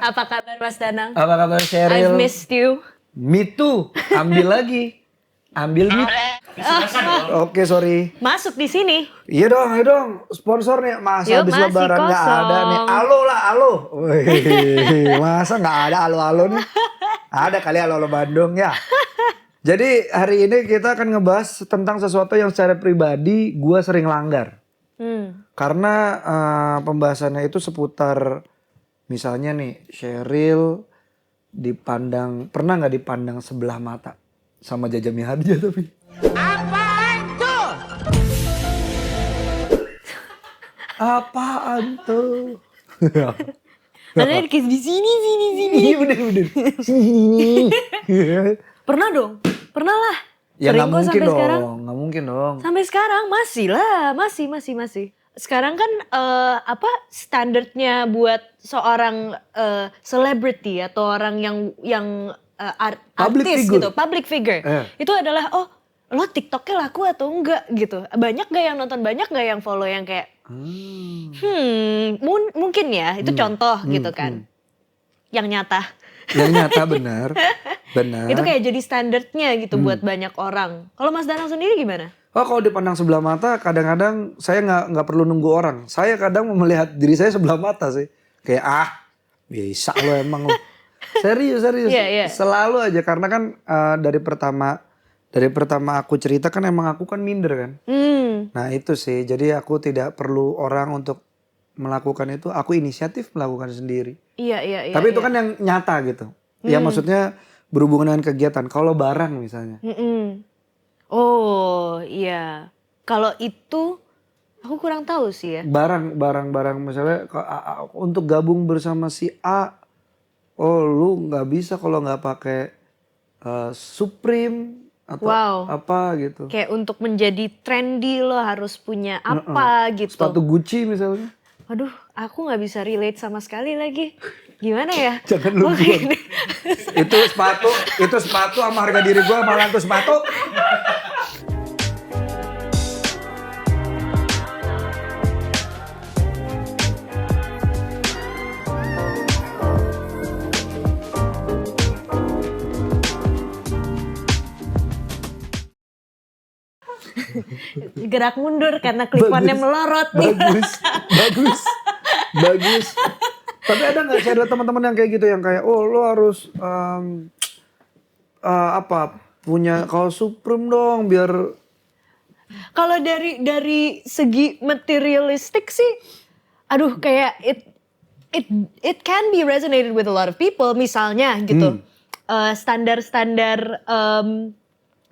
Apa kabar Mas Danang? Apa kabar Sheryl? I've missed you. Me too. Ambil lagi. Ambil me. Oke, sorry. Masuk di sini. Iya dong, ayo dong. Sponsor nih. Masa Yuk, habis masih lebaran nggak ada nih. kosong. Alo lah, alo. Wih, masa nggak ada alo-alo nih? Ada kali alo-alo Bandung ya. Jadi hari ini kita akan ngebahas tentang sesuatu yang secara pribadi gue sering langgar. Karena pembahasannya itu seputar misalnya nih Sheryl dipandang, pernah nggak dipandang sebelah mata sama Jaja Mihardja tapi? Apaan tuh? Ada di sini. Iya bener. Sini. Pernah dong? Pernah lah. Ya Sering nggak kok mungkin sampai sekarang. dong, nggak mungkin dong. Sampai sekarang masih lah, masih. Sekarang kan standarnya buat seorang celebrity atau orang yang Public artis figure. gitu, public figure. Itu adalah lo TikToknya laku atau enggak gitu. Banyak gak yang nonton, banyak gak yang follow, yang kayak mungkin ya itu contoh gitu kan. Yang nyata. Yang nyata benar. Itu kayak jadi standarnya gitu buat banyak orang. Kalau Mas Danang sendiri gimana? Oh, kalau dipandang sebelah mata kadang-kadang saya nggak perlu nunggu orang. Saya kadang melihat diri saya sebelah mata sih. Kayak bisa lo emang lo. Serius. Iya. Selalu aja karena kan dari pertama aku cerita kan emang aku kan minder kan. Nah itu sih, jadi aku tidak perlu orang untuk melakukan itu. Aku inisiatif melakukan sendiri. Iya. Tapi itu kan yang nyata gitu. Ya maksudnya berhubungan dengan kegiatan. Kalau barang misalnya. Oh iya, kalau itu aku kurang tahu sih ya. Barang misalnya untuk gabung bersama si A, oh lu nggak bisa kalau nggak pakai Supreme atau apa gitu. Kayak untuk menjadi trendy lo harus punya apa gitu. Sepatu Gucci misalnya. Aduh, aku nggak bisa relate sama sekali lagi. Gimana ya? Jangan lu buang. Itu sepatu sama harga diri gua malah tuh sepatu. Gerak mundur karena kliponnya melorot nih. Bagus. Tapi ada nggak sih ada teman-teman yang kayak gitu yang kayak lo harus punya kaos Supreme dong biar. Kalau dari segi materialistik sih, aduh kayak it can be resonated with a lot of people. Misalnya gitu, standar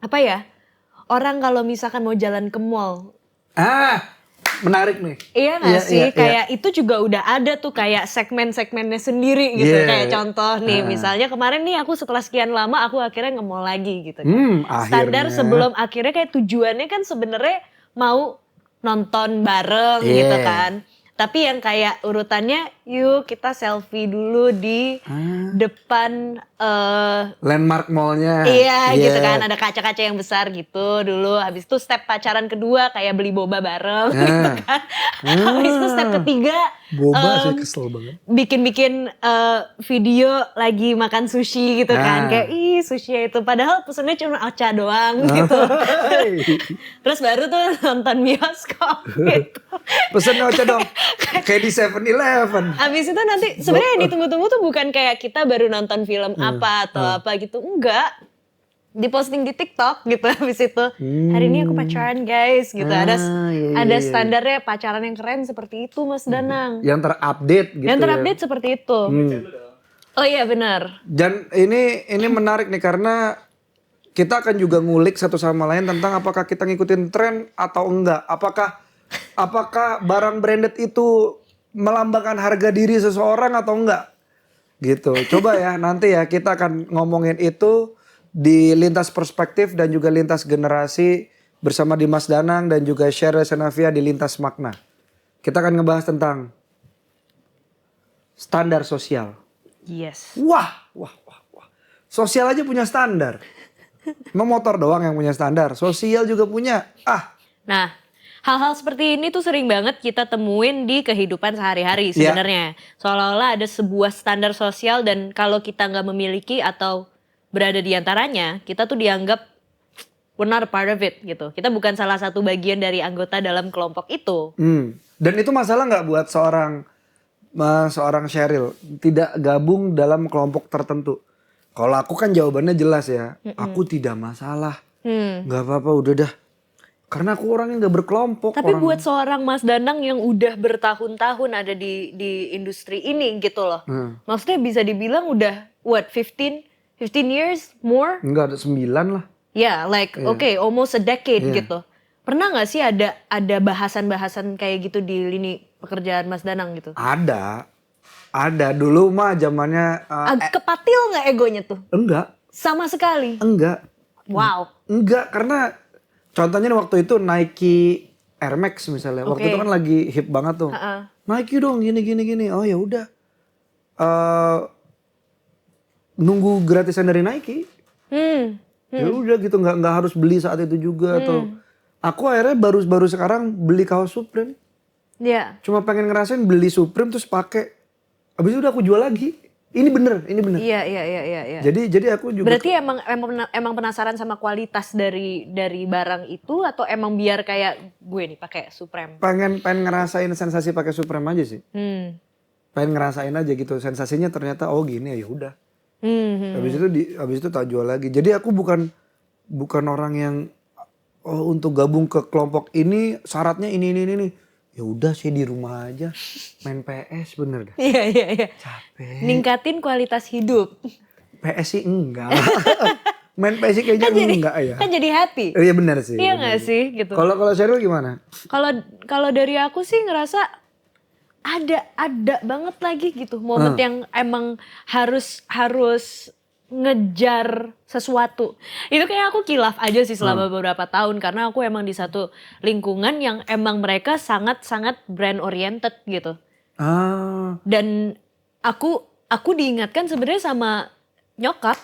apa ya? Orang kalau misalkan mau jalan ke mall. Menarik nih. Iya gak sih? Kayak itu juga udah ada tuh kayak segmen-segmennya sendiri gitu. Kayak contoh nih, misalnya kemarin nih aku setelah sekian lama aku akhirnya nge-mall lagi gitu kan. Standar sebelum akhirnya kayak tujuannya kan sebenarnya mau nonton bareng gitu kan. Tapi yang kayak urutannya yuk kita selfie dulu di depan landmark mallnya. Iya gitu kan, ada kaca-kaca yang besar gitu dulu. Habis itu step pacaran kedua kayak beli boba bareng gitu kan. Habis itu step ketiga boba sih kesel banget. Bikin video lagi makan sushi gitu kan. Kayak sushi itu padahal pesennya cuma ocha doang gitu. Terus baru tuh nonton bioskop gitu. Pesen ocha dong. Kayak di 7-Eleven. Abis itu nanti sebenarnya yang ditunggu-tunggu tuh bukan kayak kita baru nonton film apa atau apa gitu, enggak. Diposting di TikTok gitu abis itu. Hari ini aku pacaran guys gitu. Ada standarnya pacaran yang keren seperti itu Mas Danang. Yang terupdate gitu. Yang terupdate seperti itu. Oh iya benar. Dan ini menarik nih karena kita akan juga ngulik satu sama lain tentang apakah kita ngikutin tren atau enggak. Apakah barang branded itu melambangkan harga diri seseorang atau enggak? Gitu. Coba ya nanti ya kita akan ngomongin itu di lintas perspektif dan juga lintas generasi bersama Dimas Danang dan juga Sheryl Sheinafia di lintas makna. Kita akan ngebahas tentang standar sosial. Yes. Wah. Sosial aja punya standar. Emang motor doang yang punya standar, sosial juga punya. Nah, Hal-hal seperti ini tuh sering banget kita temuin di kehidupan sehari-hari sebenarnya. Seolah-olah ada sebuah standar sosial dan kalau kita nggak memiliki atau berada di antaranya, kita tuh dianggap we're not a part of it gitu. Kita bukan salah satu bagian dari anggota dalam kelompok itu. Dan itu masalah nggak buat seorang Sheryl tidak gabung dalam kelompok tertentu? Kalau aku kan jawabannya jelas ya. Aku tidak masalah. Nggak apa-apa, udah dah. Karena aku orangnya nggak berkelompok. Tapi buat seorang Mas Danang yang udah bertahun-tahun ada di industri ini gitu loh. Maksudnya bisa dibilang udah what 15 years more? Enggak, ada 9 lah. Yeah, like okay, almost a decade gitu. Pernah nggak sih ada bahasan-bahasan kayak gitu di lini pekerjaan Mas Danang gitu? Ada dulu mah zamannya. Kepatil nggak egonya tuh? Enggak. Sama sekali. Enggak. Wow. Enggak, karena contohnya waktu itu Nike Air Max misalnya. Waktu itu kan lagi hip banget tuh. Nike dong gini. Oh ya udah. Nunggu gratisan dari Nike. Ya udah gitu, nggak harus beli saat itu juga atau aku akhirnya baru sekarang beli kaos Supreme. Iya. Cuma pengen ngerasain beli Supreme terus pakai. Abis itu udah aku jual lagi. Ini bener. Iya. Jadi aku juga. Berarti emang penasaran sama kualitas dari barang itu atau emang biar kayak gue nih pakai Supreme? Pengen ngerasain sensasi pakai Supreme aja sih. Pengen ngerasain aja gitu. Sensasinya ternyata oh gini ya udah. Habis itu tak jual lagi. Jadi aku bukan orang yang untuk gabung ke kelompok ini syaratnya ini. Ya udah sih di rumah aja main PS bener dah. Iya. Capek. Ningkatin kualitas hidup. PS sih enggak. Main PS sih kayaknya enggak ya. Kan jadi happy. Iya benar sih. Iya nggak sih gitu. Kalau Sheryl gimana? Kalau dari aku sih ngerasa ada banget lagi gitu momen yang emang harus ngejar sesuatu. Itu kayak aku kilaf aja sih selama beberapa tahun karena aku emang di satu lingkungan yang emang mereka sangat-sangat brand oriented gitu. Dan aku diingatkan sebenarnya sama nyokap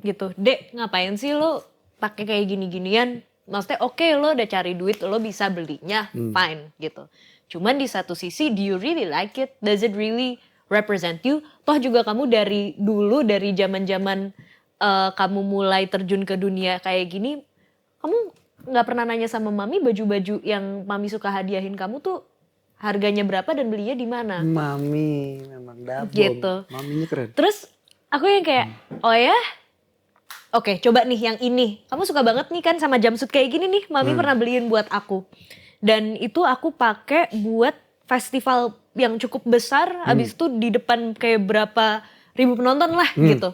gitu. Dek, ngapain sih lo pakai kayak gini-ginian? Maksudnya oke, lo udah cari duit, lo bisa belinya, fine gitu. Cuman di satu sisi, do you really like it? Does it really represent you? Toh juga kamu dari dulu, dari zaman-zaman kamu mulai terjun ke dunia kayak gini, kamu gak pernah nanya sama mami baju-baju yang mami suka hadiahin kamu tuh harganya berapa dan belinya di mana? Mami memang dabong. Gitu. Maminya keren. Terus aku yang kayak, oh ya? Oke, coba nih yang ini. Kamu suka banget nih kan sama jumpsuit kayak gini nih, mami pernah beliin buat aku. Dan itu aku pakai buat festival yang cukup besar, abis itu di depan kayak berapa ribu penonton lah gitu.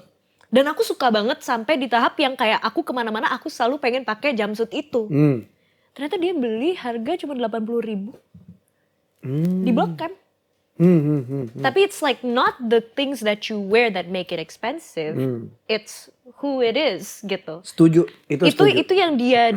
Dan aku suka banget sampai di tahap yang kayak aku kemana-mana aku selalu pengen pakai jumpsuit itu. Ternyata dia beli harga cuma 80.000 di Blok M. Tapi it's like not the things that you wear that make it expensive. It's who it is gitu. Setuju, setuju. Itu yang dia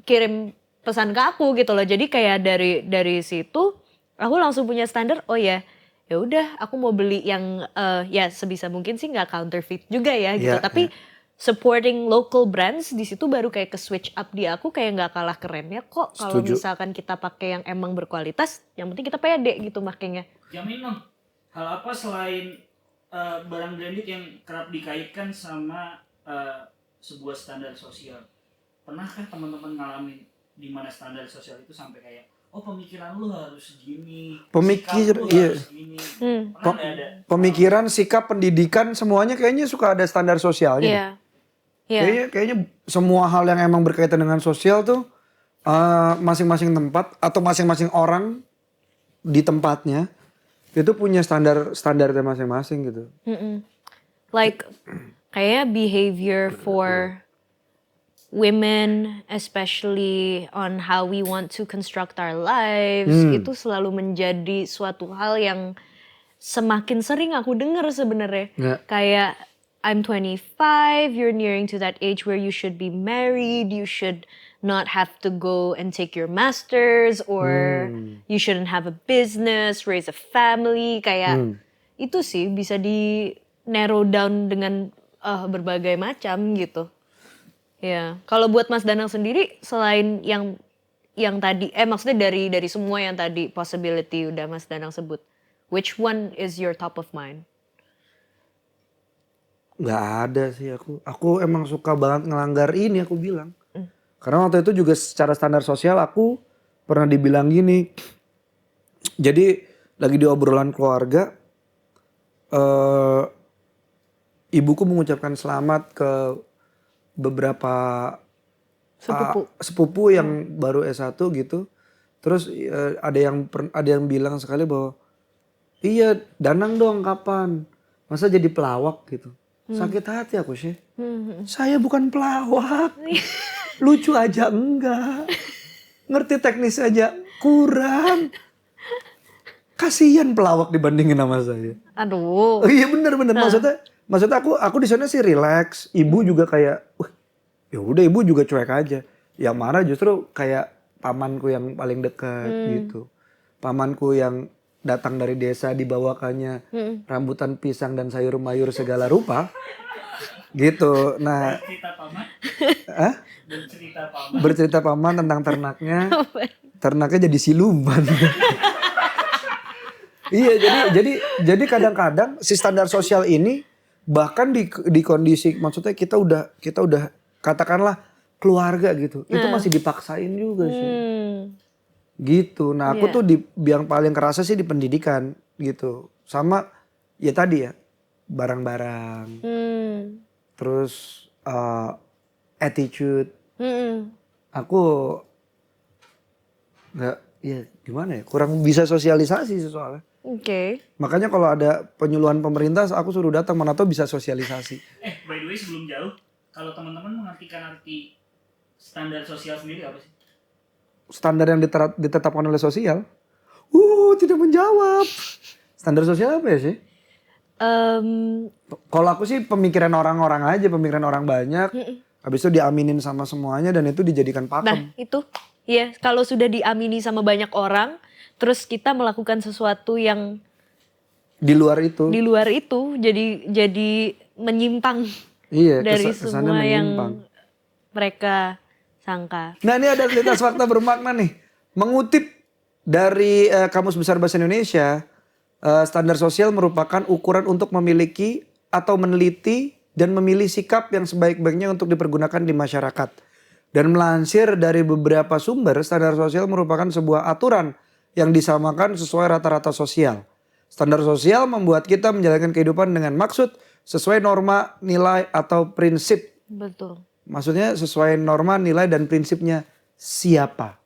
kirim pesan ke aku gitu loh. Jadi kayak dari situ aku langsung punya standar. Oh ya udah aku mau beli yang ya sebisa mungkin sih nggak counterfeit juga ya gitu. Tapi supporting local brands di situ baru kayak ke switch up di aku kayak nggak kalah kerennya kok. Kalau misalkan kita pakai yang emang berkualitas, yang penting kita pede gitu makanya. Jamin dong, hal apa selain barang branded yang kerap dikaitkan sama sebuah standar sosial? Pernahkah teman-teman ngalamin di mana standar sosial itu sampai kayak pemikiran lu harus gini, harus gini. Pemikiran, sikap, pendidikan semuanya kayaknya suka ada standar sosialnya. Kayaknya semua hal yang emang berkaitan dengan sosial tuh masing-masing tempat atau masing-masing orang di tempatnya itu punya standarnya masing-masing gitu. Like kayak behavior for women, especially on how we want to construct our lives, itu selalu menjadi suatu hal yang semakin sering aku dengar sebenarnya. Kayak I'm 25, you're nearing to that age where you should be married, you should not have to go and take your masters, or you shouldn't have a business, raise a family. Kayak itu sih bisa di narrow down dengan berbagai macam gitu. Ya, kalau buat Mas Danang sendiri, selain yang yang tadi maksudnya dari semua yang tadi possibility udah Mas Danang sebut, which one is your top of mind? Nggak ada sih aku emang suka banget ngelanggar ini aku bilang. Karena waktu itu juga secara standar sosial aku pernah dibilang gini. Jadi lagi di obrolan keluarga, ibuku mengucapkan selamat ke beberapa sepupu yang baru S1 gitu. Terus ada yang bilang sekali bahwa iya Danang dong kapan? Masa jadi pelawak gitu. Sakit hati aku sih. Saya bukan pelawak. Lucu aja enggak. Ngerti teknis aja kurang. Kasihan pelawak dibandingin sama saya. Aduh. Iya bener-bener maksudnya aku di sana sih relax. Ibu juga kayak ya udah ibu juga cuek aja. Yang marah justru kayak pamanku yang paling dekat gitu. Pamanku yang datang dari desa dibawakannya rambutan pisang dan sayur mayur segala rupa. Gitu. Nah, bercerita paman tentang ternaknya. Ternaknya jadi siluman. Iya, jadi kadang-kadang si standar sosial ini bahkan di kondisi maksudnya kita udah katakanlah keluarga gitu. Itu masih dipaksain juga sih. Gitu. Nah, aku tuh yang paling kerasa sih di pendidikan gitu. Sama ya tadi ya, barang-barang. Terus attitude. Aku nggak ya gimana ya, kurang bisa sosialisasi soalnya. Oke. Makanya kalau ada penyuluhan pemerintah aku suruh datang, mana tahu bisa sosialisasi. By the way sebelum jauh, kalau teman-teman mengartikan arti standar sosial sendiri apa sih? Standar yang ditetapkan oleh sosial? Tidak menjawab. Standar sosial apa ya sih? Kalau aku sih pemikiran orang-orang aja, pemikiran orang banyak. Habis itu diaminin sama semuanya dan itu dijadikan pakem. Nah itu, ya kalau sudah diamini sama banyak orang, terus kita melakukan sesuatu yang di luar itu, jadi menyimpang dari semua yang mereka sangka. Nah ini ada lintas fakta bermakna nih. Mengutip dari Kamus Besar Bahasa Indonesia, standar sosial merupakan ukuran untuk memiliki atau meneliti dan memilih sikap yang sebaik-baiknya untuk dipergunakan di masyarakat. Dan melansir dari beberapa sumber, standar sosial merupakan sebuah aturan yang disamakan sesuai rata-rata sosial. Standar sosial membuat kita menjalankan kehidupan dengan maksud sesuai norma, nilai, atau prinsip. Betul. Maksudnya sesuai norma, nilai, dan prinsipnya siapa.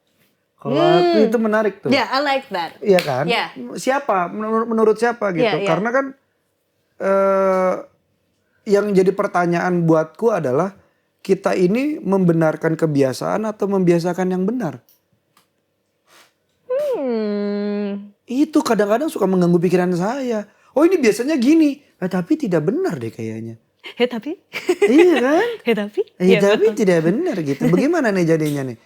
Kalau aku itu menarik tuh. Yeah, I like that. Iya kan? Yeah. Siapa? Menurut siapa gitu. Yeah. Karena kan yang jadi pertanyaan buatku adalah kita ini membenarkan kebiasaan atau membiasakan yang benar? Itu kadang-kadang suka mengganggu pikiran saya. Oh ini biasanya gini. Tapi tidak benar deh kayaknya. Tapi? Iya kan? Tapi? Tapi tidak benar gitu. Bagaimana nih jadinya nih?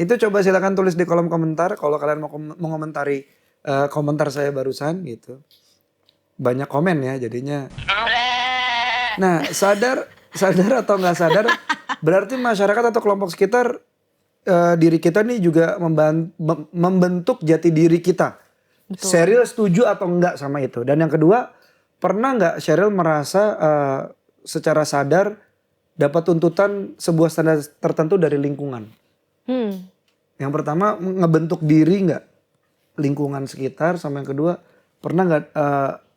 Itu coba silakan tulis di kolom komentar. Kalau kalian mau mengomentari komentar saya barusan gitu. Banyak komen ya jadinya. Nah sadar atau nggak sadar. Berarti masyarakat atau kelompok sekitar diri kita nih juga membentuk jati diri kita. Betul. Sheryl setuju atau enggak sama itu? Dan yang kedua, pernah nggak Sheryl merasa secara sadar dapat tuntutan sebuah standar tertentu dari lingkungan? Yang pertama, ngebentuk diri nggak lingkungan sekitar, sama yang kedua, pernah nggak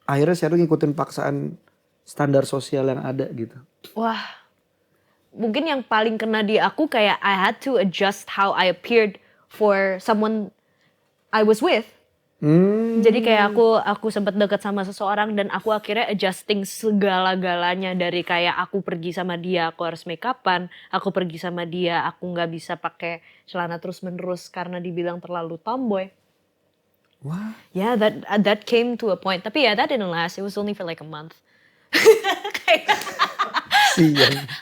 akhirnya Sheryl ngikutin paksaan standar sosial yang ada gitu? Wah. Mungkin yang paling kena di aku kayak I had to adjust how I appeared for someone I was with. Jadi kayak aku sempat dekat sama seseorang dan aku akhirnya adjusting segala-galanya dari kayak aku pergi sama dia aku harus make upan, aku pergi sama dia aku nggak bisa pakai celana terus-menerus karena dibilang terlalu tomboy. Wah. Yeah, that came to a point. Tapi ya that didn't last. It was only for like a month.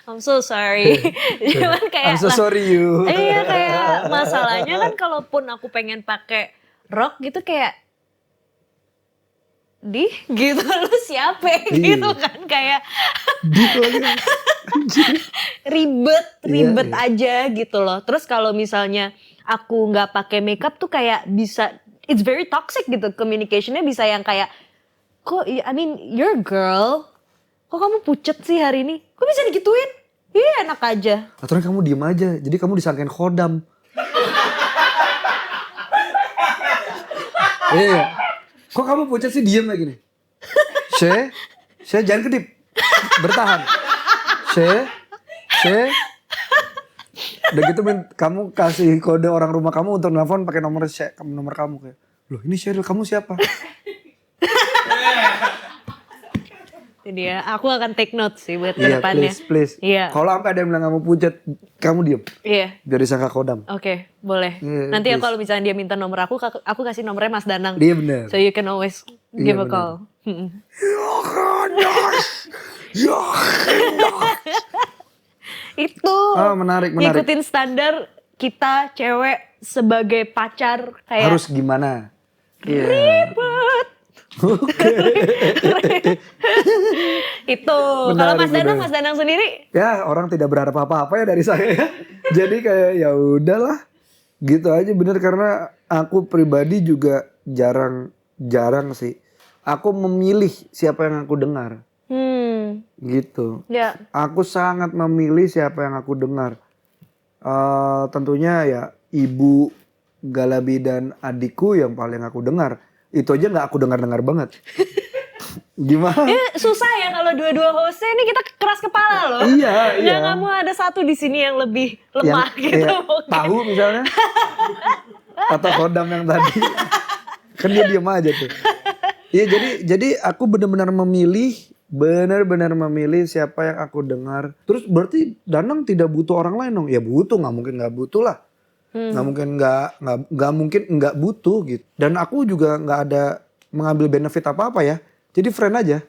I'm so sorry. Cuman kayak I'm so sorry you. Iya kayak masalahnya kan kalaupun aku pengen pakai rok gitu kayak gitu lu siapa gitu kan kayak ribet aja gitu loh. Terus kalau misalnya aku nggak pakai makeup tuh kayak bisa, it's very toxic gitu, communicationnya bisa yang kayak, kok, I mean, you're a girl, kok kamu pucet sih hari ini, kok bisa digituin? Iya enak aja. Aturan kamu diem aja, jadi kamu disangkain khodam. Iya. Kok kamu pucat sih diem lagi nih? She, jangan kedip. Bertahan. She. Udah gitu kamu kasih kode orang rumah kamu untuk nelfon pakai nomor kamu kayak. Loh ini Sheryl, kamu siapa? Itu dia, aku akan take note sih buat kedepannya. Please. Iya. Kalau sampai ada yang bilang kamu pucat, kamu diem. Iya. Biar disangka khodam. Oke, boleh. Nanti ya kalau misalnya dia minta nomor aku kasih nomornya Mas Danang. Iya bener. So you can always give a call. Itu. Menarik. Ngikutin standar kita cewek sebagai pacar kayak. Harus gimana? Ribet. Itu. Kalau Mas Danang sendiri? Ya orang tidak berharap apa-apa ya dari saya. Jadi kayak ya udahlah. Gitu aja bener karena aku pribadi juga jarang sih. Aku memilih siapa yang aku dengar. Gitu. Ya. Aku sangat memilih siapa yang aku dengar. Tentunya ya ibu, Galabi dan adikku yang paling aku dengar. Itu aja nggak aku dengar banget. Gimana? Susah ya kalau dua-dua hostnya ini kita keras kepala loh. Iya. Nggak mau ada satu di sini yang lebih lemah gitu. Tahu misalnya. Atau khodam yang tadi. Kan dia diem aja tuh. Iya jadi aku benar-benar memilih siapa yang aku dengar. Terus berarti Danang tidak butuh orang lain dong? Ya butuh, nggak mungkin nggak butuh lah. Nggak mungkin nggak butuh gitu. Dan aku juga nggak ada mengambil benefit apa ya. Jadi friend aja.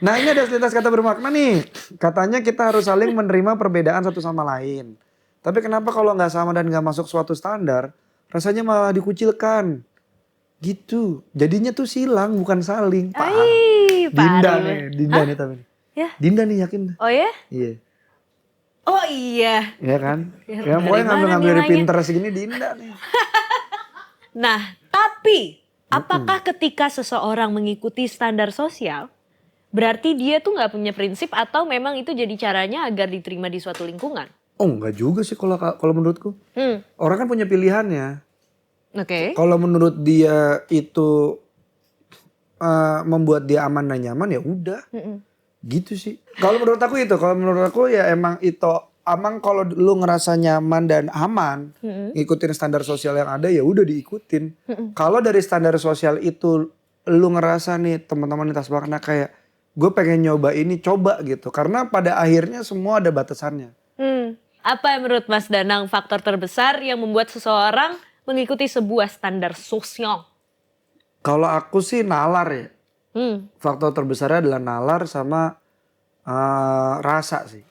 Nah ini ada lintas kata bermakna nih. Katanya kita harus saling menerima perbedaan satu sama lain. Tapi kenapa kalau nggak sama dan nggak masuk suatu standar, rasanya malah dikucilkan. Gitu. Jadinya tuh silang bukan saling. Paham? Dinda nih tapi. Ya? Dinda nih yakin. Oh ya? Iya. Oh iya. Iya kan? Ya pokoknya ngambil dari Pinterest gini Dinda nih. Nah tapi apakah ketika seseorang mengikuti standar sosial, berarti dia tuh gak punya prinsip atau memang itu jadi caranya agar diterima di suatu lingkungan? Oh enggak juga sih kalau menurutku. Orang kan punya pilihannya. Oke. Kalau menurut dia itu membuat dia aman dan nyaman ya udah. Gitu sih. Kalau menurut aku ya emang itu kalau lu ngerasa nyaman dan aman ngikutin standar sosial yang ada ya udah diikutin. Kalau dari standar sosial itu lu ngerasa nih teman-teman lintas makna kayak gue pengen nyoba ini, coba gitu. Karena pada akhirnya semua ada batasannya. Apa yang menurut Mas Danang faktor terbesar yang membuat seseorang mengikuti sebuah standar sosial? Kalau aku sih nalar ya. Faktor terbesarnya adalah nalar sama rasa sih.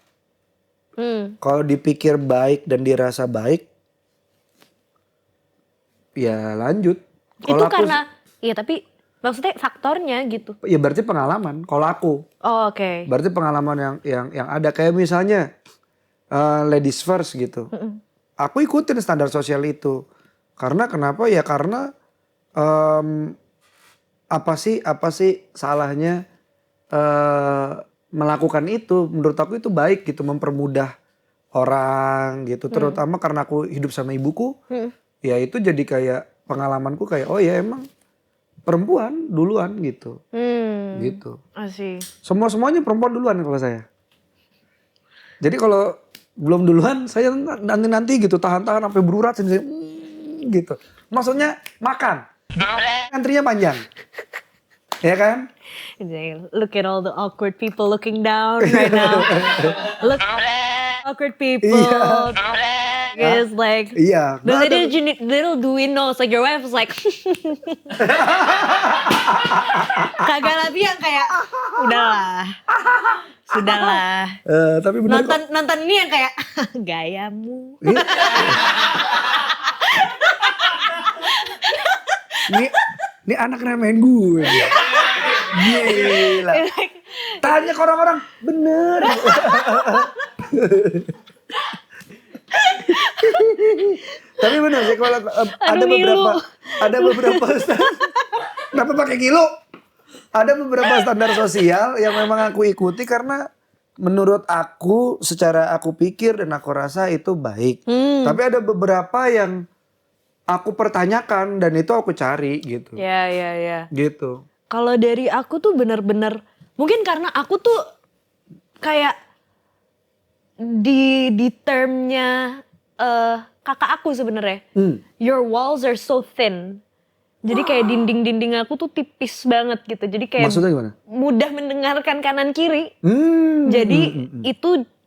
Kalau dipikir baik dan dirasa baik, ya lanjut. Itu karena, iya tapi maksudnya faktornya gitu. Ya berarti pengalaman. Kalau aku. Oh, oke. Berarti pengalaman yang ada kayak misalnya ladies first gitu. Aku ikutin standar sosial itu. Karena kenapa? Ya karena apa sih salahnya melakukan itu? Menurut aku itu baik gitu, mempermudah orang gitu. Terutama karena aku hidup sama ibuku, ya itu jadi kayak pengalamanku kayak oh ya emang perempuan duluan gitu, gitu. Asik. Semuanya perempuan duluan kalau saya. Jadi kalau belum duluan saya nanti gitu tahan sampai berurat sendiri, gitu. Maksudnya makan. Antrinya panjang. Ya kan? Look at all the awkward people looking down right now. Look awkward people. It's like iya. The little do we know, it's like your wife was like kagak lebih yang kayak sudahlah. Tapi benar nonton ini yang kayak gayamu. Ini anak remehin gue. Gila. Tanya ke orang-orang, bener. Tapi benar sih kalau ada beberapa kenapa pakai kilo? Ada beberapa standar sosial yang memang aku ikuti karena menurut aku secara aku pikir dan aku rasa itu baik. Tapi ada beberapa yang aku pertanyakan dan itu aku cari gitu. Ya. Gitu. Kalau dari aku tuh bener-bener mungkin karena aku tuh kayak di termnya kakak aku sebenarnya. Your walls are so thin. Jadi kayak dinding-dinding aku tuh tipis banget gitu. Jadi kayak Maksudnya gimana? mudah mendengarkan kanan kiri. Jadi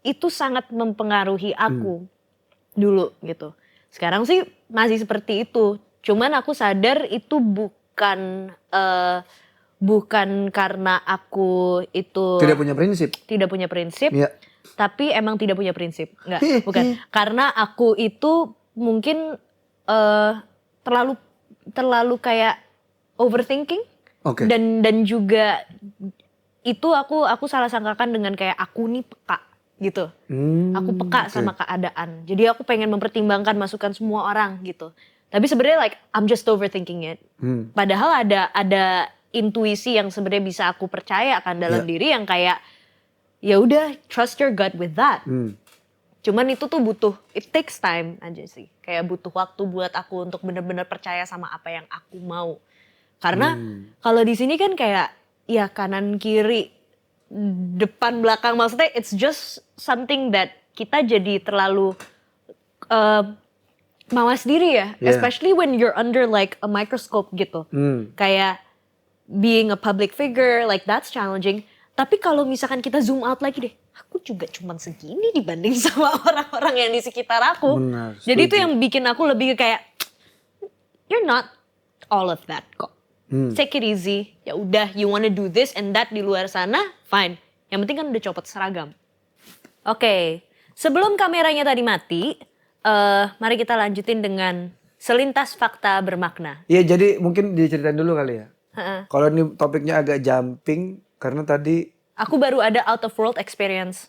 itu sangat mempengaruhi aku dulu gitu. Sekarang sih masih seperti itu. Cuman aku sadar itu bukan karena aku itu Tidak punya prinsip. Ya. Tapi emang tidak punya prinsip. Enggak, bukan. Karena aku itu mungkin terlalu kayak overthinking. Oke. Dan juga itu aku salah sangkakan dengan kayak aku nih peka gitu. Aku peka sama keadaan. Jadi aku pengen mempertimbangkan masukan semua orang gitu. Tapi sebenarnya like I'm just overthinking it. Padahal ada intuisi yang sebenarnya bisa aku percaya kan dalam diri yang kayak ya udah trust your gut with that. Cuman itu tuh it takes time aja sih. Kayak butuh waktu buat aku untuk benar-benar percaya sama apa yang aku mau. Karena kalau di sini kan kayak ya kanan kiri depan belakang, maksudnya it's just something that kita jadi terlalu mawas diri ya. Especially when you're under like a microscope gitu. Kayak being a public figure like that's challenging. Tapi kalau misalkan kita zoom out lagi deh, aku juga cuman segini dibanding sama orang-orang yang di sekitar aku. Benar, jadi itu yang bikin aku lebih kayak, you're not all of that kok. Take it easy. Ya udah, you wanna do this and that di luar sana, fine. Yang penting kan udah copot seragam. Oke, sebelum kameranya tadi mati, mari kita lanjutin dengan selintas fakta bermakna. Iya, jadi mungkin diceritain dulu kali ya. Kalau ini topiknya agak jumping. Karena tadi aku baru ada out of world experience.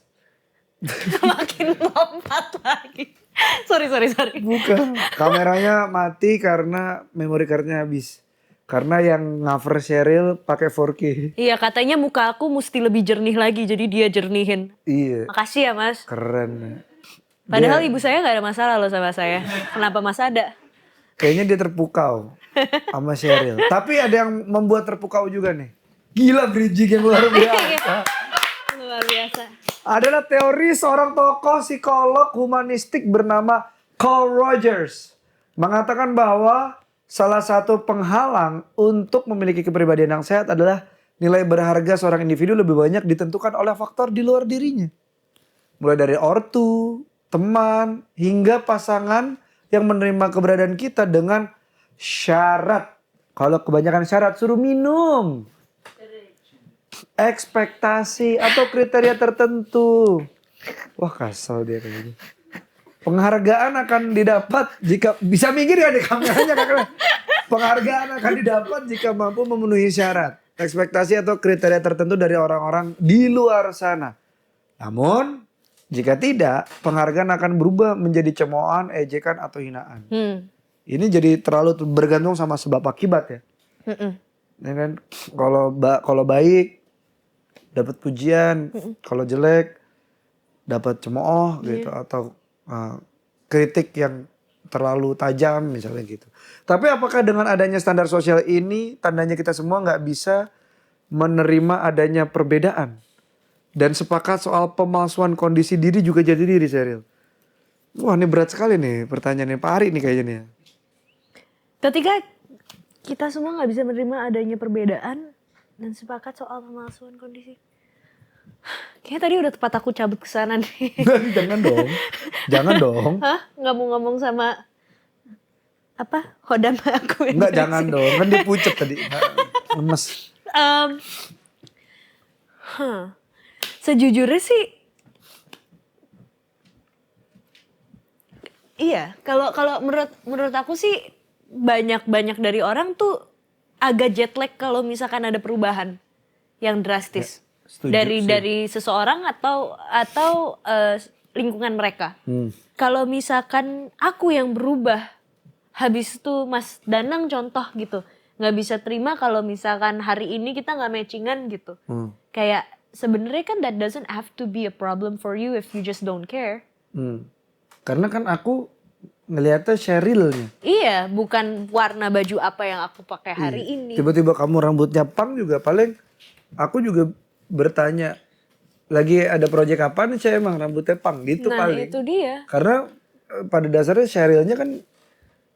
Makin lompat lagi. Sorry. Bukan. Kameranya mati karena memory cardnya habis. Karena yang cover Sheryl pakai 4K. Iya, katanya muka aku mesti lebih jernih lagi, jadi dia jernihin. Iya. Makasih ya Mas. Keren. Padahal ibu saya gak ada masalah loh sama saya. Kenapa Mas ada? Kayaknya dia terpukau sama Sheryl. Tapi ada yang membuat terpukau juga nih. Gila, bridging yang luar biasa. Luar biasa. Adalah teori seorang tokoh psikolog humanistik bernama Carl Rogers. Mengatakan bahwa salah satu penghalang untuk memiliki kepribadian yang sehat adalah nilai berharga seorang individu lebih banyak ditentukan oleh faktor di luar dirinya. Mulai dari ortu, teman, hingga pasangan yang menerima keberadaan kita dengan syarat. Kalau kebanyakan syarat, suruh minum. Ekspektasi atau kriteria tertentu. Wah, kasar dia kayak gini. Penghargaan akan didapat jika bisa minggir ya di kameranya kakak. Penghargaan akan didapat jika mampu memenuhi syarat, ekspektasi atau kriteria tertentu dari orang-orang di luar sana. Namun jika tidak, penghargaan akan berubah menjadi cemoohan, ejekan atau hinaan. Ini jadi terlalu bergantung sama sebab akibat ya. Ya kan? Kalau baik dapat pujian, kalau jelek dapat cemooh gitu atau kritik yang terlalu tajam misalnya gitu. Tapi apakah dengan adanya standar sosial ini tandanya kita semua nggak bisa menerima adanya perbedaan dan sepakat soal pemalsuan kondisi diri juga jadi diri, Sheryl? Wah, ini berat sekali nih pertanyaannya Pak Ari nih kayaknya nih. Ketika kita semua nggak bisa menerima adanya perbedaan dan sepakat soal pemalsuan kondisi. Kayaknya tadi udah tepat aku cabut ke sana nih. Jangan dong. Hah? Nggak mau ngomong sama apa? Hodam aku. Enggak, jangan dong. Kan dipucet tadi. Lemes. Sejujurnya sih iya, kalau menurut aku sih banyak dari orang tuh agak jet lag kalau misalkan ada perubahan yang drastis. Setuju, dari seseorang atau lingkungan mereka. Kalau misalkan aku yang berubah, habis itu Mas Danang contoh gitu, nggak bisa terima kalau misalkan hari ini kita nggak matchingan gitu. Kayak sebenarnya kan that doesn't have to be a problem for you if you just don't care. Karena kan aku ngelihatnya Sheryl-nya. Iya, bukan warna baju apa yang aku pakai hari ini. Tiba-tiba kamu rambutnya punk juga, paling aku juga bertanya, lagi ada proyek apa nih saya emang rambutnya punk gitu Nah paling. itu dia. Karena pada dasarnya Sheryl-nya kan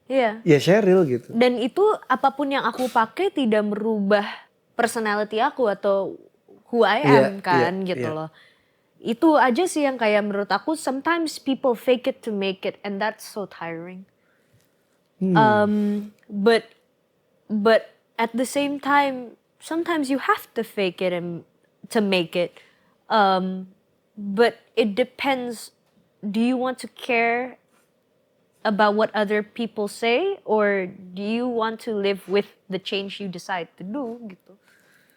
Iya. ya Sheryl gitu. Dan itu apapun yang aku pakai tidak merubah personality aku atau who I am gitu loh. Itu aja sih yang kayak menurut aku sometimes people fake it to make it and that's so tiring. But at the same time sometimes you have to fake it and to make it. But it depends, do you want to care about what other people say or do you want to live with the change you decide to do gitu.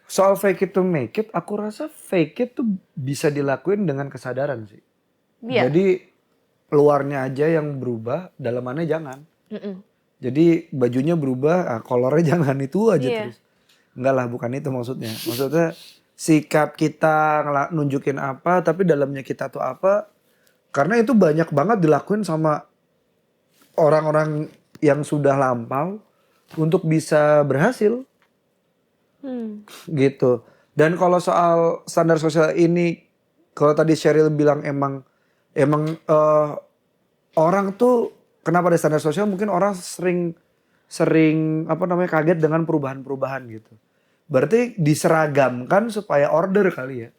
Soal fake it to make it, aku rasa fake it tuh bisa dilakuin dengan kesadaran sih. Iya. Jadi luarnya aja yang berubah, dalamannya jangan. Jadi bajunya berubah, kolornya jangan itu aja terus. Enggak lah, bukan itu maksudnya. Maksudnya sikap kita nunjukin apa, tapi dalamnya kita tuh apa. Karena itu banyak banget dilakuin sama orang-orang yang sudah lampau untuk bisa berhasil. Gitu. Dan kalau soal standar sosial ini, kalau tadi Sheryl bilang emang orang tuh kenapa ada standar sosial, mungkin orang sering kaget dengan perubahan-perubahan gitu. Berarti diseragamkan supaya order kali ya.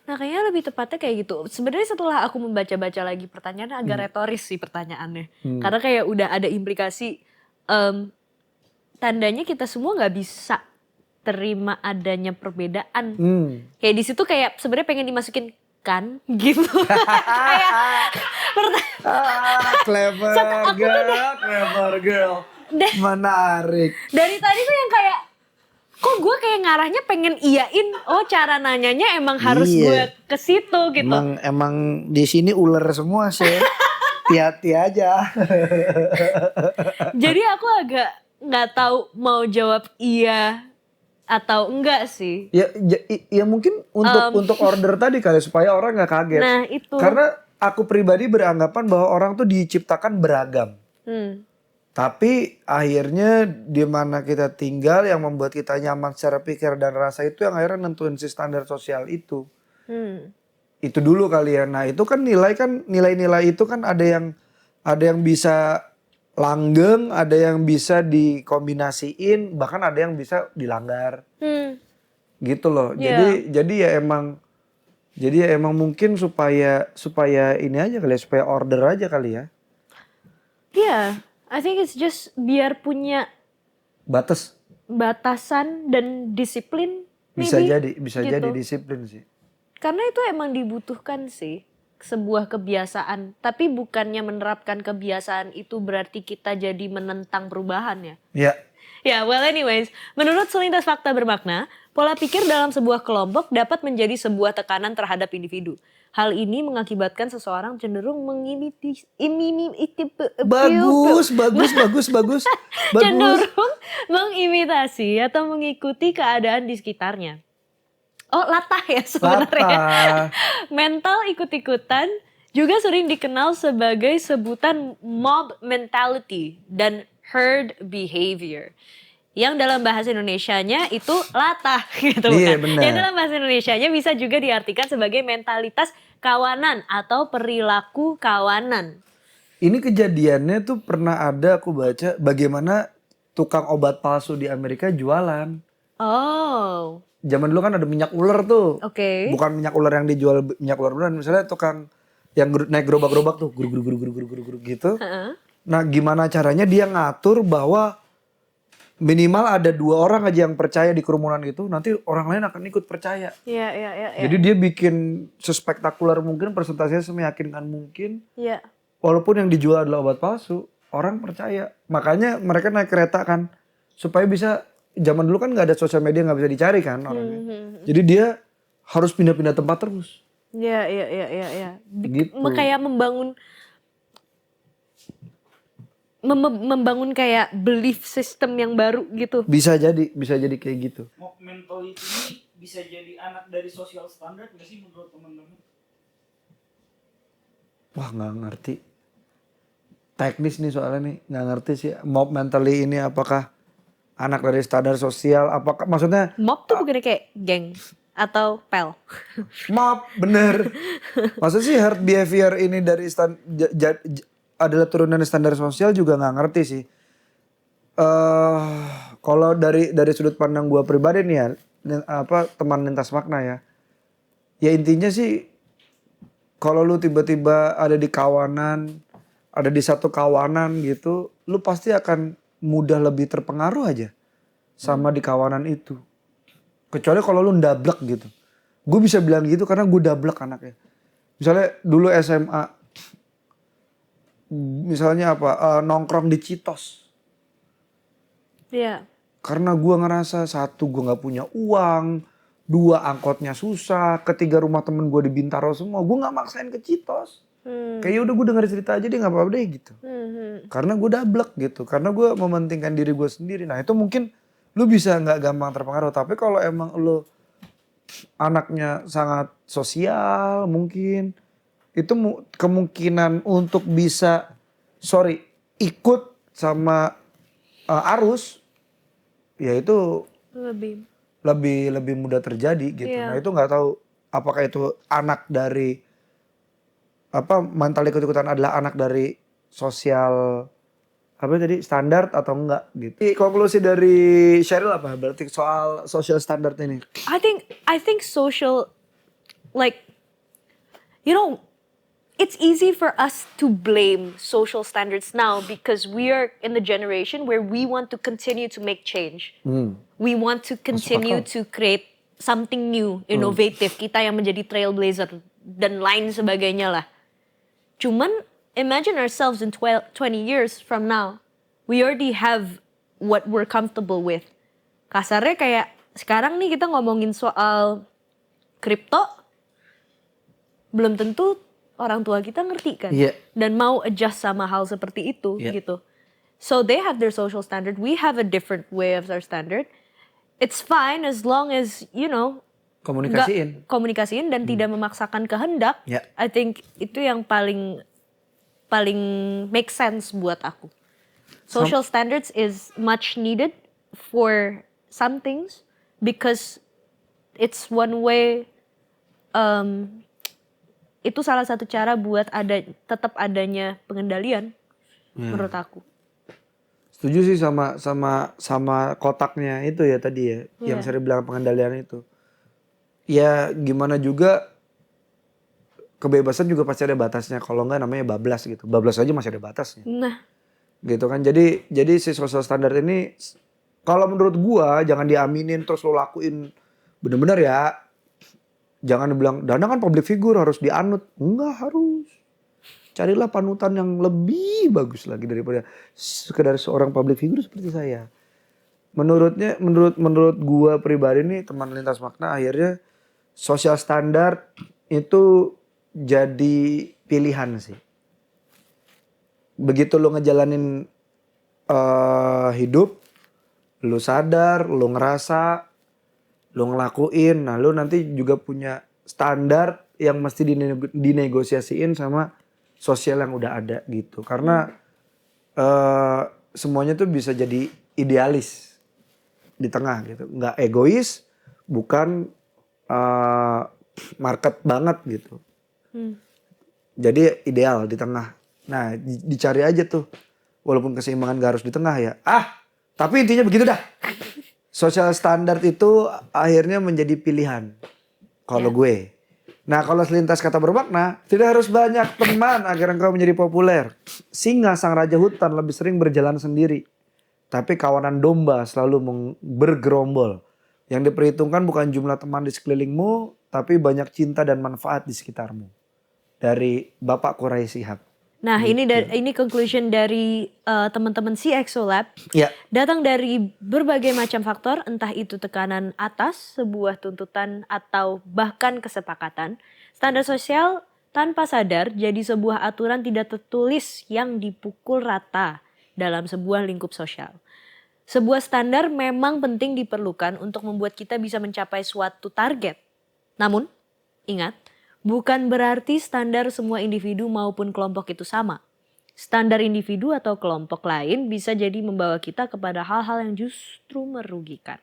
Nah kayaknya lebih tepatnya kayak gitu. Sebenarnya setelah aku membaca-baca lagi pertanyaannya agak retoris sih pertanyaannya. Karena kayak udah ada implikasi tandanya kita semua nggak bisa terima adanya perbedaan. Kayak di situ kayak sebenarnya pengen dimasukin kan gitu. Clever girl. Menarik. Dari tadi tuh yang kayak kok gue kayak ngarahnya pengen iyain, oh cara nanyanya emang harus gue ke situ gitu. Emang di sini ular semua sih. Hati-hati aja. Jadi aku agak nggak tahu mau jawab iya atau enggak sih. Ya mungkin untuk order tadi kali supaya orang nggak kaget. Nah itu. Karena aku pribadi beranggapan bahwa orang tuh diciptakan beragam. Tapi akhirnya di mana kita tinggal yang membuat kita nyaman secara pikir dan rasa itu yang akhirnya nentuin si standar sosial itu. Itu dulu kali ya. Nah itu kan nilai-nilai itu kan ada yang bisa langgeng, ada yang bisa dikombinasiin, bahkan ada yang bisa dilanggar. Gitu loh. Jadi ya emang mungkin supaya ini aja kali ya, supaya order aja kali ya. Iya. I think it's just biar punya batasan dan disiplin. Bisa maybe, bisa gitu. jadi disiplin sih. Karena itu emang dibutuhkan sih sebuah kebiasaan. Tapi bukannya menerapkan kebiasaan itu berarti kita jadi menentang perubahan ya. Iya. Ya, well anyways, menurut Selintas Fakta Bermakna, pola pikir dalam sebuah kelompok dapat menjadi sebuah tekanan terhadap individu. Hal ini mengakibatkan seseorang cenderung Bagus. cenderung mengimitasi atau mengikuti keadaan di sekitarnya. Oh, latah ya sebenarnya. Mental ikut-ikutan juga sering dikenal sebagai sebutan mob mentality dan herd behavior. Yang dalam bahasa Indonesianya itu latah gitu Iya, bukan. benar. Yang dalam bahasa Indonesianya bisa juga diartikan sebagai mentalitas kawanan atau perilaku kawanan. Ini kejadiannya tuh pernah ada aku baca bagaimana tukang obat palsu di Amerika jualan. Oh. Zaman dulu kan ada minyak ular tuh. Oke. Bukan minyak ular yang dijual minyak ular beneran. Misalnya tukang yang naik gerobak-gerobak tuh guru gitu. Nah, gimana caranya dia ngatur bahwa minimal ada 2 orang aja yang percaya di kerumunan itu, nanti orang lain akan ikut percaya. Iya. Jadi dia bikin sespektakuler mungkin, presentasinya semeyakinkan mungkin. Iya. Walaupun yang dijual adalah obat palsu, orang percaya. Makanya mereka naik kereta kan, supaya bisa, zaman dulu kan gak ada sosial media, gak bisa dicari kan orangnya. Jadi dia harus pindah-pindah tempat terus. Iya. Gitu. Kayak membangun kayak belief system yang baru gitu. Bisa jadi kayak gitu. Mob mentality ini bisa jadi anak dari social standard nggak sih menurut teman-teman? Wah nggak ngerti. Teknis nih soalnya nih nggak ngerti sih mob mentally ini apakah anak dari standar sosial, apakah maksudnya Mob tuh bukannya kayak geng atau pel. mob bener. Maksudnya sih herd behavior ini dari adalah turunan standar sosial juga nggak ngerti sih. Kalau dari sudut pandang gua pribadi nih ya, teman lintas makna ya. Ya intinya sih kalau lu tiba-tiba ada di kawanan, ada di satu kawanan gitu, lu pasti akan mudah lebih terpengaruh aja sama di kawanan itu. Kecuali kalau lu ndablek gitu. Gue bisa bilang gitu karena gue dablek anaknya. Misalnya dulu SMA, misalnya nongkrong di Citos. Iya. Karena gue ngerasa satu gue nggak punya uang, dua angkotnya susah, ketiga rumah temen gue di Bintaro semua, gue nggak maksain ke Citos. Kayak udah gue denger cerita aja deh nggak apa-apa deh gitu. Karena gue dablek gitu, karena gue mementingkan diri gue sendiri. Nah itu mungkin lu bisa nggak gampang terpengaruh, tapi kalau emang lu anaknya sangat sosial mungkin itu kemungkinan untuk bisa ikut sama arus ya itu lebih mudah terjadi gitu. Iya. Nah itu nggak tahu apakah itu anak dari mental ikut-ikutan adalah anak dari sosial standar atau enggak gitu. Konklusi dari Cheryl apa berarti soal social standard ini? I think social, like, you know, it's easy for us to blame social standards now because we are in the generation where we want to continue to make change. We want to continue to create something new, innovative. Kita yang menjadi trailblazer dan lain sebagainya lah. Cuman imagine ourselves in 20 years from now, we already have what we're comfortable with. Kasarnya kayak sekarang nih kita ngomongin soal kripto, belum tentu orang tua kita ngerti kan. Yeah. Dan mau adjust sama hal seperti itu gitu. So they have their social standard, we have a different way of our standard. It's fine as long as, you know, komunikasiin dan tidak memaksakan kehendak. Yeah. I think itu yang paling make sense buat aku. Social standards is much needed for some things because it's one way, itu salah satu cara buat tetap adanya pengendalian menurut aku. Setuju sih sama kotaknya itu ya tadi ya, yang sering bilang pengendalian itu. Ya gimana juga kebebasan juga pasti ada batasnya, kalau enggak namanya bablas gitu. Bablas aja masih ada batasnya. Nah, gitu kan. Jadi si social standard ini kalau menurut gua jangan diaminin terus lo lakuin bener-bener ya. Jangan dibilang Dana kan public figure harus dianut. Enggak harus. Carilah panutan yang lebih bagus lagi daripada sekedar seorang public figure seperti saya. Menurut gua pribadi nih teman lintas makna, akhirnya social standard itu jadi pilihan sih. Begitu lu ngejalanin hidup, lu sadar, lu ngerasa, lu ngelakuin, nah lu nanti juga punya standar yang mesti dinegosiasiin sama sosial yang udah ada gitu. Karena semuanya tuh bisa jadi idealis di tengah gitu. Nggak egois, bukan market banget gitu. Jadi ideal di tengah. Nah dicari aja tuh. Walaupun keseimbangan gak harus di tengah ya. Tapi intinya begitu dah. Social standard itu akhirnya menjadi pilihan. Kalau gue. Nah kalau selintas kata bermakna, tidak harus banyak teman agar engkau menjadi populer. Singa sang raja hutan lebih sering berjalan sendiri. Tapi kawanan domba selalu bergerombol. Yang diperhitungkan bukan jumlah teman di sekelilingmu, tapi banyak cinta dan manfaat di sekitarmu. Dari Bapak Quraisy Shihab. Nah, ini conclusion dari teman-teman CXO Lab. Ya. Datang dari berbagai macam faktor, entah itu tekanan atas, sebuah tuntutan atau bahkan kesepakatan. Standar sosial tanpa sadar jadi sebuah aturan tidak tertulis yang dipukul rata dalam sebuah lingkup sosial. Sebuah standar memang penting diperlukan untuk membuat kita bisa mencapai suatu target. Namun, ingat, bukan berarti standar semua individu maupun kelompok itu sama. Standar individu atau kelompok lain bisa jadi membawa kita kepada hal-hal yang justru merugikan.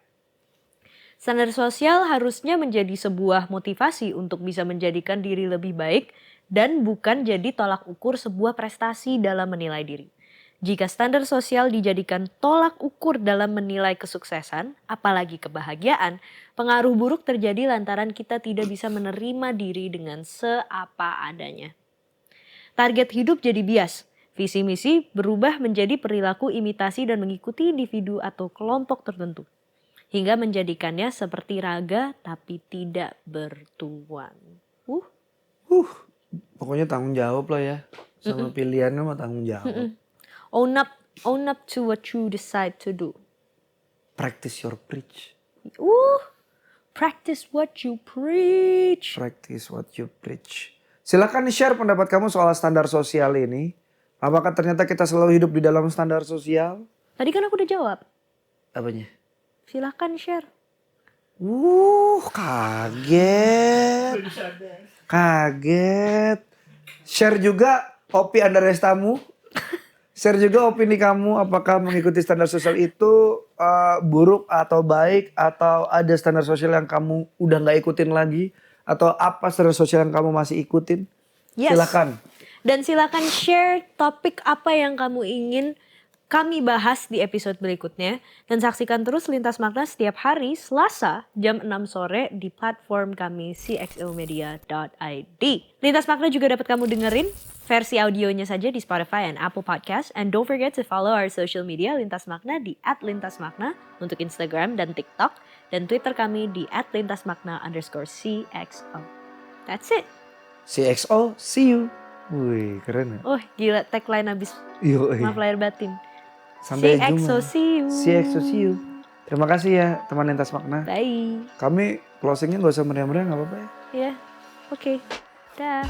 Standar sosial harusnya menjadi sebuah motivasi untuk bisa menjadikan diri lebih baik dan bukan jadi tolak ukur sebuah prestasi dalam menilai diri. Jika standar sosial dijadikan tolak ukur dalam menilai kesuksesan, apalagi kebahagiaan, pengaruh buruk terjadi lantaran kita tidak bisa menerima diri dengan seapa adanya. Target hidup jadi bias, visi misi berubah menjadi perilaku imitasi dan mengikuti individu atau kelompok tertentu. Hingga menjadikannya seperti raga tapi tidak bertuan. Pokoknya tanggung jawab lah ya. Sama pilihannya mah tanggung jawab. Own up to what you decide to do. Practice your preach. Practice what you preach. Practice what you preach. Silakan share pendapat kamu soal standar sosial ini. Apakah ternyata kita selalu hidup di dalam standar sosial? Tadi kan aku udah jawab. Apanya? Silakan share. Kaget. Kaget. Share juga Opi Andarestamu. Share juga opini kamu, apakah mengikuti standar sosial itu buruk atau baik, atau ada standar sosial yang kamu udah gak ikutin lagi, atau apa standar sosial yang kamu masih ikutin? Yes. Silakan. Dan silakan share topik apa yang kamu ingin kami bahas di episode berikutnya. Dan saksikan terus Lintas Makna setiap hari Selasa jam 6 sore di platform kami cxomedia.id. Lintas Makna juga dapat kamu dengerin versi audionya saja di Spotify and Apple Podcast. And don't forget to follow our social media Lintas Makna di @lintasmakna untuk Instagram dan TikTok. Dan Twitter kami di @lintasmakna_CXO. That's it. CXO, see you. Wih, keren ya. Oh gila, tagline abis maaf lahir batin. Sampai CXO, jumpa. see you. CXO, see you. Terima kasih ya teman Lintas Makna. Bye. Kami closingnya gak usah meriah-meriah, gak apa-apa ya. Ya, oke. Dah.